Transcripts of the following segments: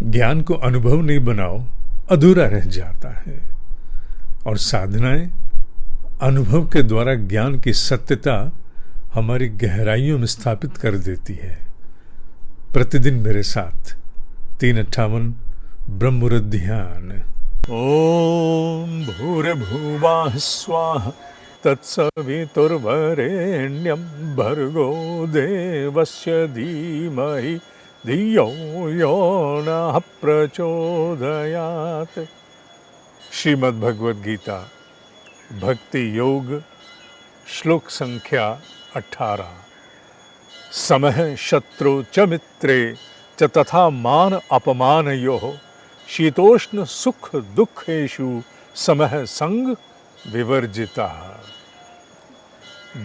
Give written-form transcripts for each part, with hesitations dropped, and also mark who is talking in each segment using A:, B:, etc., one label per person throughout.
A: ज्ञान को अनुभव नहीं बनाओ अधूरा रह जाता है, और साधनाएं अनुभव के द्वारा ज्ञान की सत्यता हमारी गहराइयों में स्थापित कर देती है। प्रतिदिन मेरे साथ 358 ब्रह्ममुहूर्त ध्यान। ओम भूर्भुवः स्वः तत्सवितुर्वरेण्यं भर्गो देवस्य धीमहि धियो यो नः प्रचोदयात्। श्रीमद् भगवद गीता भक्ति योग श्लोक संख्या 18। समः शत्रु च मित्रे च तथा मान अपमानयोः शीतोष्ण सुख दुखेषु समः संग विवर्जितः।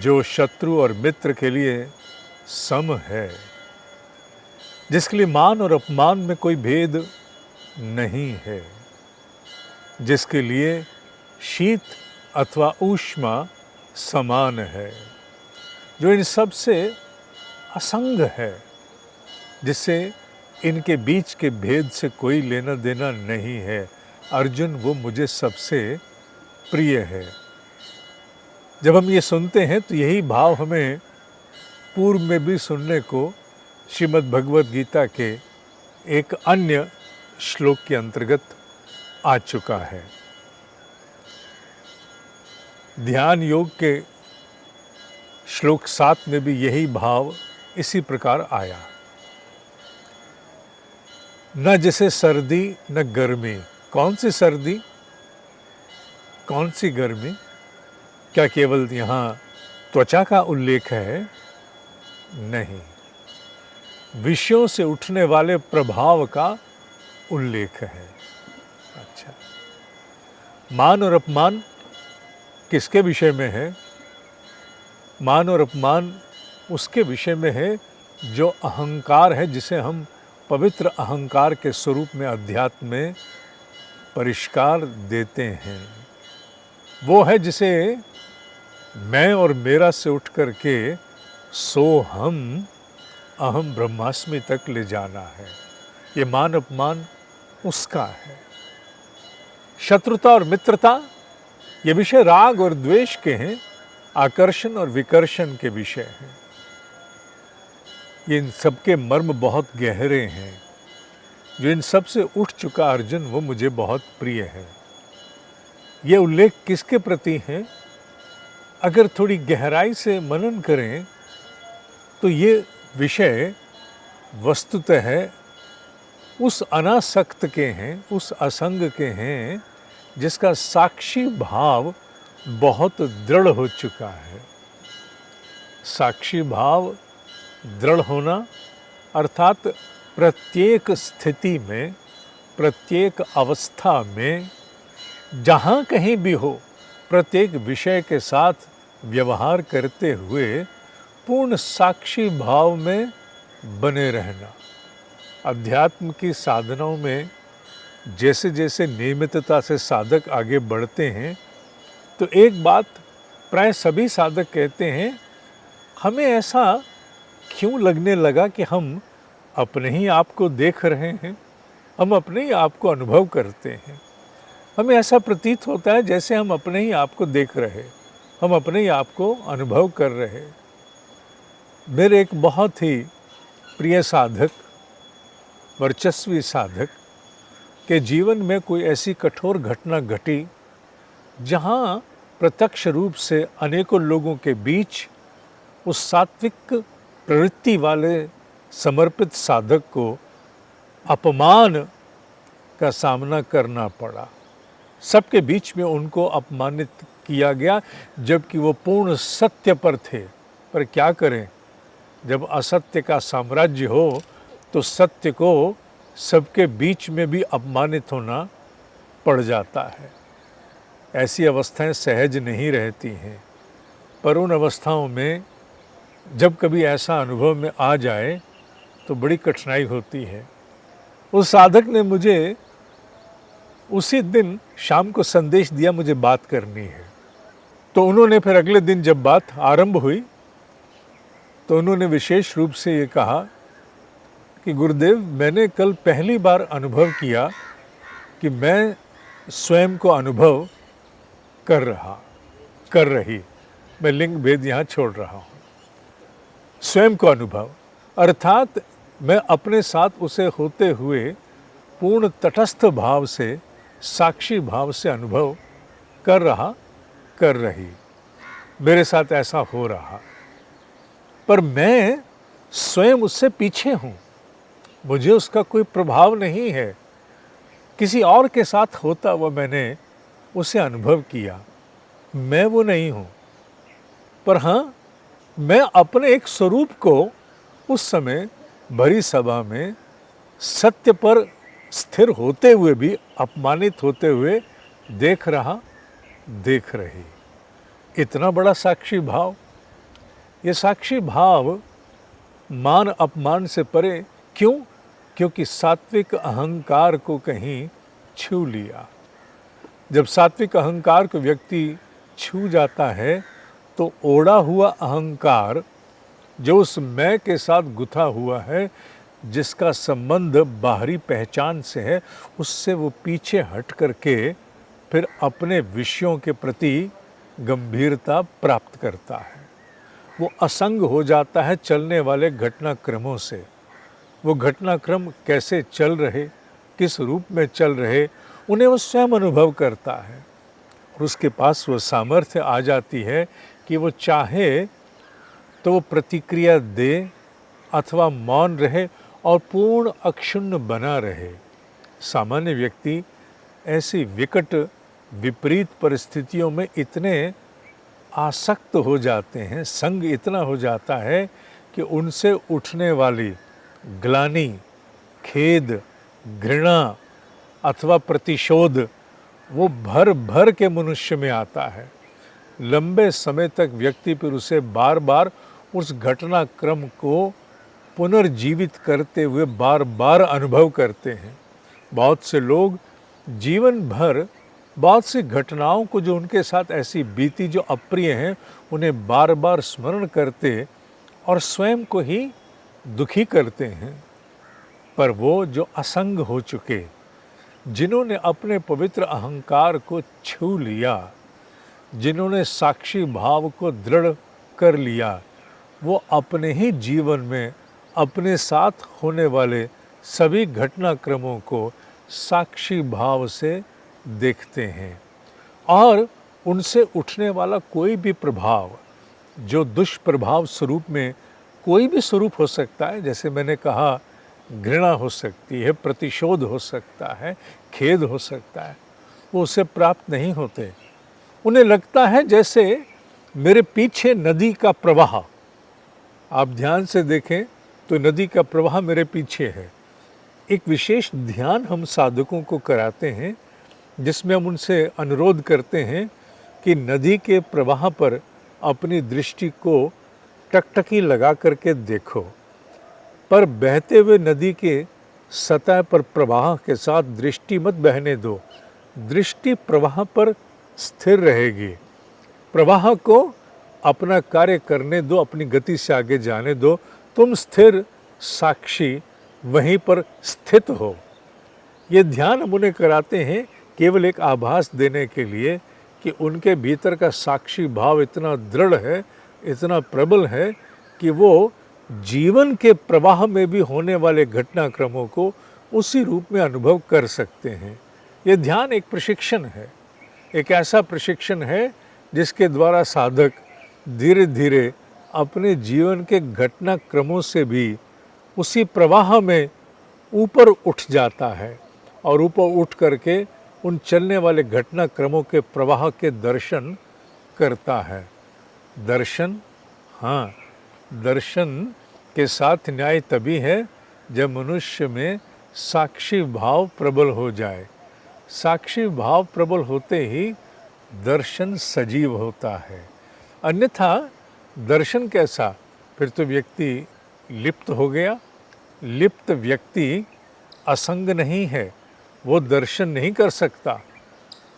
A: जो शत्रु और मित्र के लिए सम है, जिसके लिए मान और अपमान में कोई भेद नहीं है, जिसके लिए शीत अथवा ऊष्मा समान है, जो इन सब से असंग है, जिससे इनके बीच के भेद से कोई लेना देना नहीं है। अर्जुन, वो मुझे सबसे प्रिय है। जब हम ये सुनते हैं तो यही भाव हमें पूर्व में भी सुनने को श्रीमद् भगवद गीता के एक अन्य श्लोक के अंतर्गत आ चुका है। ध्यान योग के श्लोक 7 में भी यही भाव इसी प्रकार आया। न जैसे सर्दी न गर्मी। कौन सी सर्दी, कौन सी गर्मी? क्या केवल यहाँ त्वचा का उल्लेख है? नहीं, विषयों से उठने वाले प्रभाव का उल्लेख है। अच्छा, मान और अपमान किसके विषय में है? मान और अपमान उसके विषय में है जो अहंकार है, जिसे हम पवित्र अहंकार के स्वरूप में अध्यात्म में परिष्कार देते हैं। वो है जिसे मैं और मेरा से उठ करके सोहम अहम ब्रह्मास्मि तक ले जाना है। ये मान अपमान उसका है। शत्रुता और मित्रता ये विषय राग और द्वेष के हैं, आकर्षण और विकर्षण के विषय हैं। ये इन सबके मर्म बहुत गहरे हैं। जो इन सब से उठ चुका अर्जुन, वो मुझे बहुत प्रिय है। ये उल्लेख किसके प्रति है? अगर थोड़ी गहराई से मनन करें तो ये विषय वस्तुतः उस अनासक्त के हैं, उस असंग के हैं, जिसका साक्षी भाव बहुत दृढ़ हो चुका है। साक्षी भाव दृढ़ होना अर्थात प्रत्येक स्थिति में, प्रत्येक अवस्था में, जहाँ कहीं भी हो, प्रत्येक विषय के साथ व्यवहार करते हुए पूर्ण साक्षी भाव में बने रहना। अध्यात्म की साधनाओं में जैसे जैसे नियमितता से साधक आगे बढ़ते हैं, तो एक बात प्राय सभी साधक कहते हैं, हमें ऐसा क्यों लगने लगा कि हम अपने ही आप को देख रहे हैं, हम अपने ही आप को अनुभव करते हैं। हमें ऐसा प्रतीत होता है जैसे हम अपने ही आप को देख रहे, हम अपने ही आप को अनुभव कर रहे। मेरे एक बहुत ही प्रिय साधक, वर्चस्वी साधक के जीवन में कोई ऐसी कठोर घटना घटी जहाँ प्रत्यक्ष रूप से अनेकों लोगों के बीच उस सात्विक प्रवृत्ति वाले समर्पित साधक को अपमान का सामना करना पड़ा। सबके बीच में उनको अपमानित किया गया, जबकि वो पूर्ण सत्य पर थे। पर क्या करें, जब असत्य का साम्राज्य हो तो सत्य को सबके बीच में भी अपमानित होना पड़ जाता है। ऐसी अवस्थाएं सहज नहीं रहती हैं, पर उन अवस्थाओं में जब कभी ऐसा अनुभव में आ जाए तो बड़ी कठिनाई होती है। उस साधक ने मुझे उसी दिन शाम को संदेश दिया, मुझे बात करनी है। तो उन्होंने फिर अगले दिन जब बात आरंभ हुई तो उन्होंने विशेष रूप से ये कहा कि गुरुदेव, मैंने कल पहली बार अनुभव किया कि मैं स्वयं को अनुभव कर रही, मैं लिंग भेद यहाँ छोड़ रहा हूँ। स्वयं को अनुभव अर्थात मैं अपने साथ उसे होते हुए पूर्ण तटस्थ भाव से, साक्षी भाव से अनुभव कर रही, मेरे साथ ऐसा हो रहा, पर मैं स्वयं उससे पीछे हूँ, मुझे उसका कोई प्रभाव नहीं है। किसी और के साथ होता हुआ मैंने उसे अनुभव किया, मैं वो नहीं हूँ। पर हाँ, मैं अपने एक स्वरूप को उस समय भरी सभा में सत्य पर स्थिर होते हुए भी अपमानित होते हुए देख रही। इतना बड़ा साक्षी भाव, ये साक्षी भाव मान अपमान से परे। क्यों? क्योंकि सात्विक अहंकार को कहीं छू लिया। जब सात्विक अहंकार को व्यक्ति छू जाता है तो ओढ़ा हुआ अहंकार जो उस मैं के साथ गुथा हुआ है, जिसका संबंध बाहरी पहचान से है, उससे वो पीछे हट करके फिर अपने विषयों के प्रति गंभीरता प्राप्त करता है। वो असंग हो जाता है चलने वाले घटनाक्रमों से। वो घटनाक्रम कैसे चल रहे, किस रूप में चल रहे, उन्हें वो स्वयं अनुभव करता है। और उसके पास वो सामर्थ्य आ जाती है कि वो चाहे तो वो प्रतिक्रिया दे अथवा मौन रहे और पूर्ण अक्षुण्ण बना रहे। सामान्य व्यक्ति ऐसी विकट विपरीत परिस्थितियों में इतने आसक्त हो जाते हैं, संग इतना हो जाता है कि उनसे उठने वाली ग्लानि, खेद, घृणा अथवा प्रतिशोध वो भर भर के मनुष्य में आता है। लंबे समय तक व्यक्ति फिर उसे बार बार उस घटनाक्रम को पुनर्जीवित करते हुए बार बार अनुभव करते हैं। बहुत से लोग जीवन भर बहुत सी घटनाओं को जो उनके साथ ऐसी बीती, जो अप्रिय हैं, उन्हें बार बार स्मरण करते और स्वयं को ही दुखी करते हैं। पर वो जो असंग हो चुके, जिन्होंने अपने पवित्र अहंकार को छू लिया, जिन्होंने साक्षी भाव को दृढ़ कर लिया, वो अपने ही जीवन में अपने साथ होने वाले सभी घटनाक्रमों को साक्षी भाव से देखते हैं और उनसे उठने वाला कोई भी प्रभाव, जो दुष्प्रभाव स्वरूप में कोई भी स्वरूप हो सकता है, जैसे मैंने कहा घृणा हो सकती है, प्रतिशोध हो सकता है, खेद हो सकता है, वो उसे प्राप्त नहीं होते। उन्हें लगता है जैसे मेरे पीछे नदी का प्रवाह, आप ध्यान से देखें तो नदी का प्रवाह मेरे पीछे है। एक विशेष ध्यान हम साधकों को कराते हैं जिसमें हम उनसे अनुरोध करते हैं कि नदी के प्रवाह पर अपनी दृष्टि को टकटकी लगा करके देखो, पर बहते हुए नदी के सतह पर प्रवाह के साथ दृष्टि मत बहने दो। दृष्टि प्रवाह पर स्थिर रहेगी, प्रवाह को अपना कार्य करने दो, अपनी गति से आगे जाने दो। तुम स्थिर साक्षी वहीं पर स्थित हो। ये ध्यान हम उन्हें कराते हैं केवल एक आभास देने के लिए कि उनके भीतर का साक्षी भाव इतना दृढ़ है, इतना प्रबल है कि वो जीवन के प्रवाह में भी होने वाले घटनाक्रमों को उसी रूप में अनुभव कर सकते हैं। ये ध्यान एक प्रशिक्षण है, एक ऐसा प्रशिक्षण है जिसके द्वारा साधक धीरे धीरे अपने जीवन के घटनाक्रमों से भी उसी प्रवाह में ऊपर उठ जाता है और ऊपर उठ करके उन चलने वाले घटनाक्रमों के प्रवाह के दर्शन करता है। दर्शन, हाँ, दर्शन के साथ न्याय तभी है जब मनुष्य में साक्षी भाव प्रबल हो जाए। साक्षी भाव प्रबल होते ही दर्शन सजीव होता है। अन्यथा दर्शन कैसा? फिर तो व्यक्ति लिप्त हो गया। लिप्त व्यक्ति असंग नहीं है, वो दर्शन नहीं कर सकता।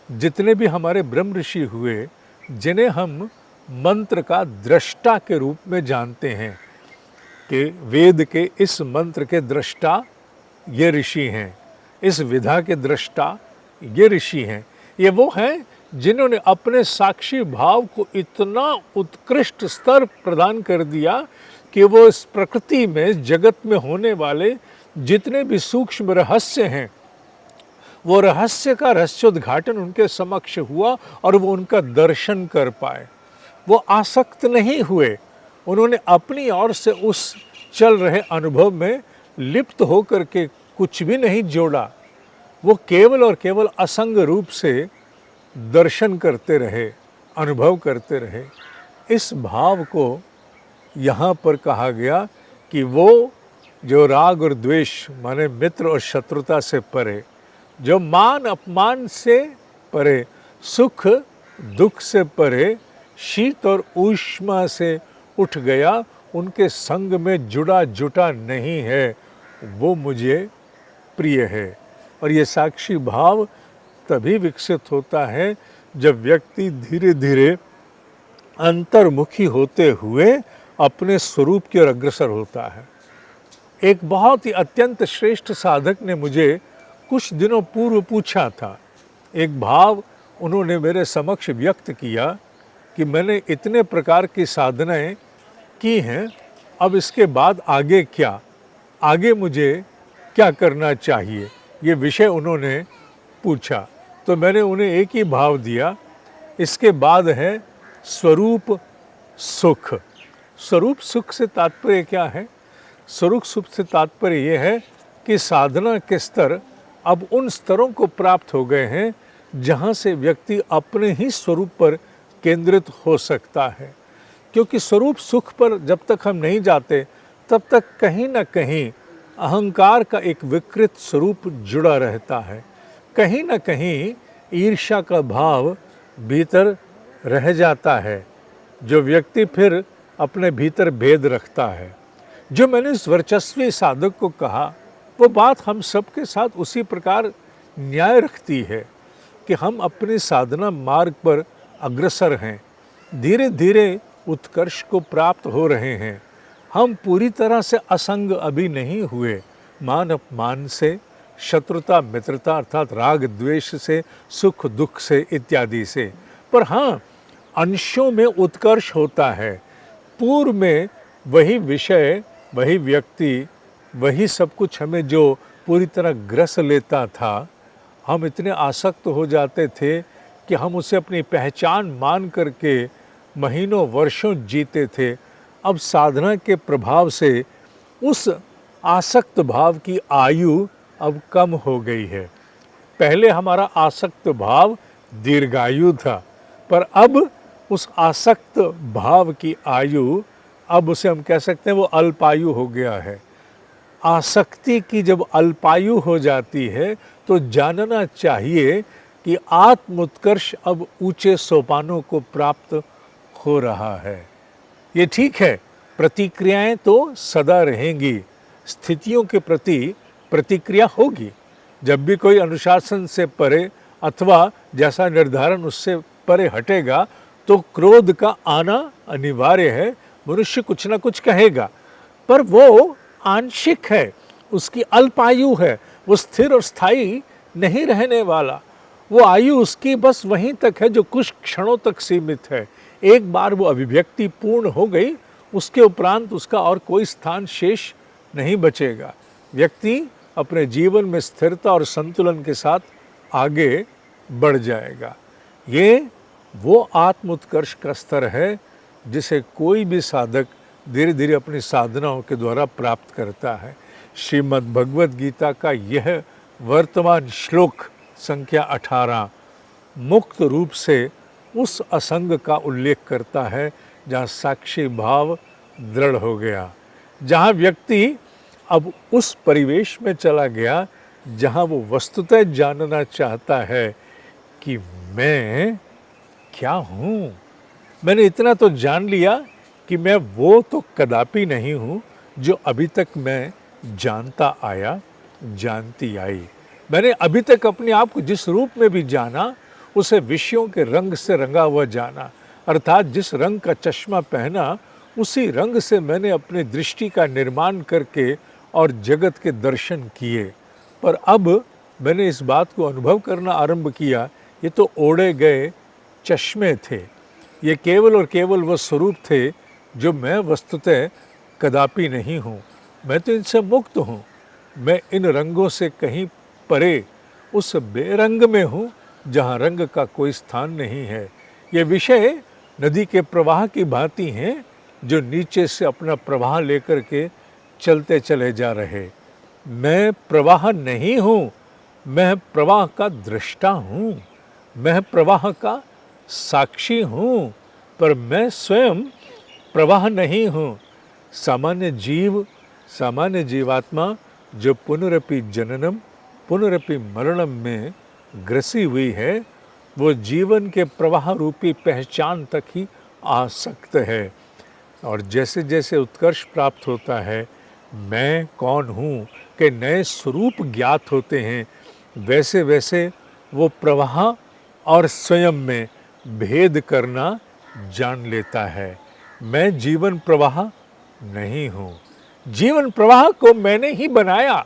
A: जितने भी हमारे ब्रह्म ऋषि हुए, जिन्हें हम मंत्र का दृष्टा के रूप में जानते हैं, कि वेद के इस मंत्र के दृष्टा ये ऋषि हैं, इस विधा के दृष्टा ये ऋषि हैं। ये वो हैं जिन्होंने अपने साक्षी भाव को इतना उत्कृष्ट स्तर प्रदान कर दिया कि वो इस प्रकृति में, जगत में होने वाले जितने भी सूक्ष्म रहस्य हैं, वो रहस्य का रहस्योद्घाटन उनके समक्ष हुआ और वो उनका दर्शन कर पाए। वो आसक्त नहीं हुए, उन्होंने अपनी ओर से उस चल रहे अनुभव में लिप्त होकर के कुछ भी नहीं जोड़ा। वो केवल और केवल असंग रूप से दर्शन करते रहे, अनुभव करते रहे। इस भाव को यहाँ पर कहा गया कि वो जो राग और द्वेष माने मित्र और शत्रुता से परे, जो मान अपमान से परे, सुख दुख से परे, शीत और ऊष्मा से उठ गया, उनके संग में जुड़ा जुटा नहीं है, वो मुझे प्रिय है। और ये साक्षी भाव तभी विकसित होता है जब व्यक्ति धीरे धीरे अंतर्मुखी होते हुए अपने स्वरूप की ओर अग्रसर होता है। एक बहुत ही अत्यंत श्रेष्ठ साधक ने मुझे कुछ दिनों पूर्व पूछा था, एक भाव उन्होंने मेरे समक्ष व्यक्त किया कि मैंने इतने प्रकार की साधनाएं की हैं, अब इसके बाद आगे क्या, आगे मुझे क्या करना चाहिए, ये विषय उन्होंने पूछा। तो मैंने उन्हें एक ही भाव दिया, इसके बाद है स्वरूप सुख। स्वरूप सुख से तात्पर्य क्या है? स्वरूप सुख से तात्पर्य ये है कि साधना के स्तर अब उन स्तरों को प्राप्त हो गए हैं जहाँ से व्यक्ति अपने ही स्वरूप पर केंद्रित हो सकता है। क्योंकि स्वरूप सुख पर जब तक हम नहीं जाते तब तक कहीं ना कहीं अहंकार का एक विकृत स्वरूप जुड़ा रहता है, कहीं ना कहीं ईर्ष्या का भाव भीतर रह जाता है, जो व्यक्ति फिर अपने भीतर भेद रखता है। जो मैंने इस वर्चस्वी साधक को कहा वो बात हम सबके साथ उसी प्रकार न्याय रखती है कि हम अपनी साधना मार्ग पर अग्रसर हैं, धीरे धीरे उत्कर्ष को प्राप्त हो रहे हैं। हम पूरी तरह से असंग अभी नहीं हुए, मान अपमान से, शत्रुता मित्रता अर्थात राग द्वेष से, सुख दुख से इत्यादि से, पर हाँ अंशों में उत्कर्ष होता है। पूर्व में वही विषय, वही व्यक्ति, वही सब कुछ हमें जो पूरी तरह ग्रस लेता था, हम इतने आसक्त हो जाते थे कि हम उसे अपनी पहचान मान करके महीनों वर्षों जीते थे। अब साधना के प्रभाव से उस आसक्त भाव की आयु अब कम हो गई है। पहले हमारा आसक्त भाव दीर्घायु था, पर अब उस आसक्त भाव की आयु, अब उसे हम कह सकते हैं वो अल्पायु हो गया है। आसक्ति की जब अल्पायु हो जाती है तो जानना चाहिए कि आत्म उत्कर्ष अब ऊंचे सोपानों को प्राप्त हो रहा है। ये ठीक है, प्रतिक्रियाएं तो सदा रहेंगी, स्थितियों के प्रति प्रतिक्रिया होगी। जब भी कोई अनुशासन से परे अथवा जैसा निर्धारण उससे परे हटेगा तो क्रोध का आना अनिवार्य है, मनुष्य कुछ ना कुछ कहेगा, पर वो आंशिक है, उसकी अल्पायु है, वो स्थिर और स्थायी नहीं रहने वाला। वो आयु उसकी बस वहीं तक है जो कुछ क्षणों तक सीमित है। एक बार वो अभिव्यक्ति पूर्ण हो गई, उसके उपरांत उसका और कोई स्थान शेष नहीं बचेगा। व्यक्ति अपने जीवन में स्थिरता और संतुलन के साथ आगे बढ़ जाएगा। ये वो आत्म उत्कर्ष का स्तर है जिसे कोई भी साधक धीरे धीरे अपनी साधनाओं के द्वारा प्राप्त करता है। श्रीमद् भगवद गीता का यह वर्तमान श्लोक संख्या 18 मुक्त रूप से उस असंग का उल्लेख करता है जहाँ साक्षी भाव दृढ़ हो गया, जहाँ व्यक्ति अब उस परिवेश में चला गया जहाँ वो वस्तुतः जानना चाहता है कि मैं क्या हूँ। मैंने इतना तो जान लिया कि मैं वो तो कदापि नहीं हूँ जो अभी तक मैं जानता आया, जानती आई। मैंने अभी तक अपने आप को जिस रूप में भी जाना उसे विषयों के रंग से रंगा हुआ जाना, अर्थात जिस रंग का चश्मा पहना उसी रंग से मैंने अपनी दृष्टि का निर्माण करके और जगत के दर्शन किए। पर अब मैंने इस बात को अनुभव करना आरंभ किया, ये तो ओढ़े गए चश्मे थे, ये केवल और केवल वो स्वरूप थे जो मैं वस्तुतः कदापि नहीं हूँ। मैं तो इनसे मुक्त हूँ। मैं इन रंगों से कहीं परे उस बेरंग में हूँ जहाँ रंग का कोई स्थान नहीं है। ये विषय नदी के प्रवाह की भांति हैं जो नीचे से अपना प्रवाह लेकर के चलते चले जा रहे। मैं प्रवाह नहीं हूँ, मैं प्रवाह का दृष्टा हूँ, मैं प्रवाह का साक्षी हूँ, पर मैं स्वयं प्रवाह नहीं हूँ। सामान्य जीव, सामान्य जीवात्मा जो पुनरपि जननम पुनरपि मरणम में ग्रसी हुई है, वो जीवन के प्रवाह रूपी पहचान तक ही आसक्त है। और जैसे जैसे उत्कर्ष प्राप्त होता है, मैं कौन हूँ के नए स्वरूप ज्ञात होते हैं, वैसे वैसे वो प्रवाह और स्वयं में भेद करना जान लेता है। मैं जीवन प्रवाह नहीं हूँ। जीवन प्रवाह को मैंने ही बनाया।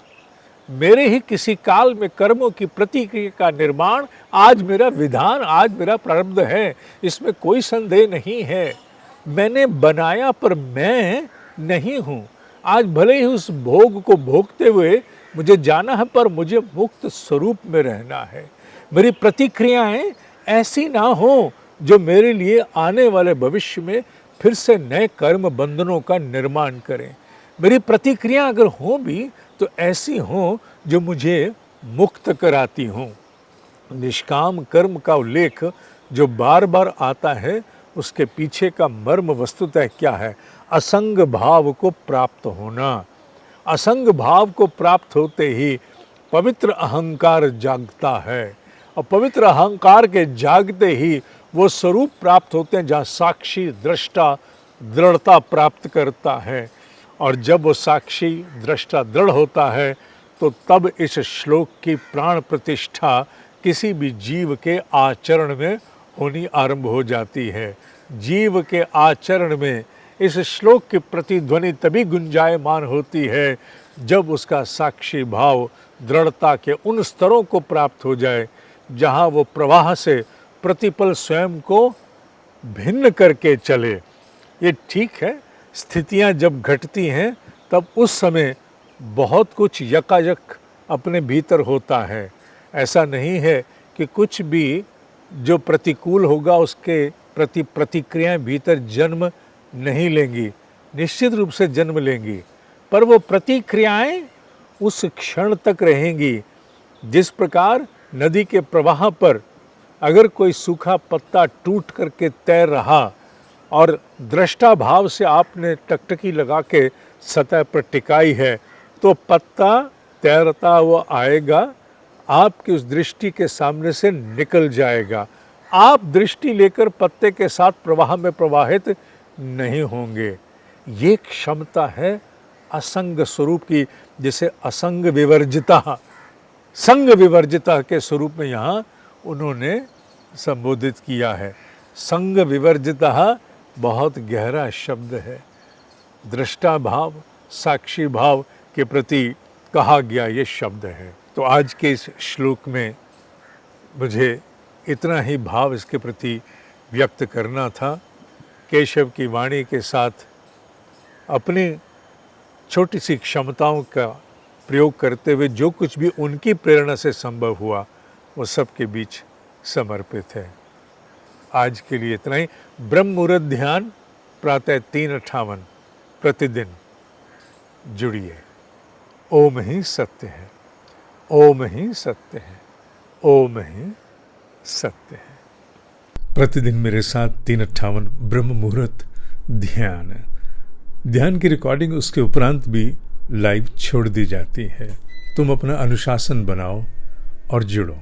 A: मेरे ही किसी काल में कर्मों की प्रतिक्रिया का निर्माण आज मेरा विधान, आज मेरा प्रारब्ध है, इसमें कोई संदेह नहीं है। मैंने बनाया पर मैं नहीं हूँ। आज भले ही उस भोग को भोगते हुए मुझे जाना है, पर मुझे मुक्त स्वरूप में रहना है। मेरी प्रतिक्रियाएं ऐसी ना हो जो मेरे लिए आने वाले भविष्य में फिर से नए कर्म बंधनों का निर्माण करें। मेरी प्रतिक्रिया अगर हो भी तो ऐसी हो जो मुझे मुक्त कराती हों। निष्काम कर्म का उल्लेख जो बार बार आता है, उसके पीछे का मर्म वस्तुतः क्या है? असंग भाव को प्राप्त होना। असंग भाव को प्राप्त होते ही पवित्र अहंकार जागता है, और पवित्र अहंकार के जागते ही वो स्वरूप प्राप्त होते हैं जहाँ साक्षी दृष्टा दृढ़ता प्राप्त करता है। और जब वो साक्षी दृष्टा दृढ़ होता है तो तब इस श्लोक की प्राण प्रतिष्ठा किसी भी जीव के आचरण में होनी आरंभ हो जाती है। जीव के आचरण में इस श्लोक की प्रतिध्वनि तभी गुंजायमान होती है जब उसका साक्षी भाव दृढ़ता के उन स्तरों को प्राप्त हो जाए जहाँ वो प्रवाह से प्रतिपल स्वयं को भिन्न करके चले। ये ठीक है, स्थितियाँ जब घटती हैं तब उस समय बहुत कुछ यकायक अपने भीतर होता है। ऐसा नहीं है कि कुछ भी जो प्रतिकूल होगा उसके प्रति प्रतिक्रियाएं भीतर जन्म नहीं लेंगी, निश्चित रूप से जन्म लेंगी, पर वो प्रतिक्रियाएं उस क्षण तक रहेंगी। जिस प्रकार नदी के प्रवाह पर अगर कोई सूखा पत्ता टूट करके तैर रहा और दृष्टा भाव से आपने टकटकी लगा के सतह पर टिकाई है, तो पत्ता तैरता हुआ आएगा, आपकी उस दृष्टि के सामने से निकल जाएगा। आप दृष्टि लेकर पत्ते के साथ प्रवाह में प्रवाहित नहीं होंगे। ये क्षमता है असंग स्वरूप की, जिसे असंग विवर्जिता, संग विवर्जिता के स्वरूप में यहाँ उन्होंने संबोधित किया है। संग विवर्जिता बहुत गहरा शब्द है। दृष्टा भाव, साक्षी भाव के प्रति कहा गया ये शब्द है। तो आज के इस श्लोक में मुझे इतना ही भाव इसके प्रति व्यक्त करना था। केशव की वाणी के साथ अपनी छोटी सी क्षमताओं का प्रयोग करते हुए जो कुछ भी उनकी प्रेरणा से संभव हुआ वो सबके बीच समर्पित है। आज के लिए इतना ही। ब्रह्म मुहूर्त ध्यान प्रातः 3:58 प्रतिदिन जुड़िए। ओम ही सत्य है, ओम ही सत्य है, ओम ही सत्य है। प्रतिदिन मेरे साथ 3:58 ब्रह्म मुहूर्त ध्यान की रिकॉर्डिंग उसके उपरांत भी लाइव छोड़ दी जाती है। तुम अपना अनुशासन बनाओ और जुड़ो।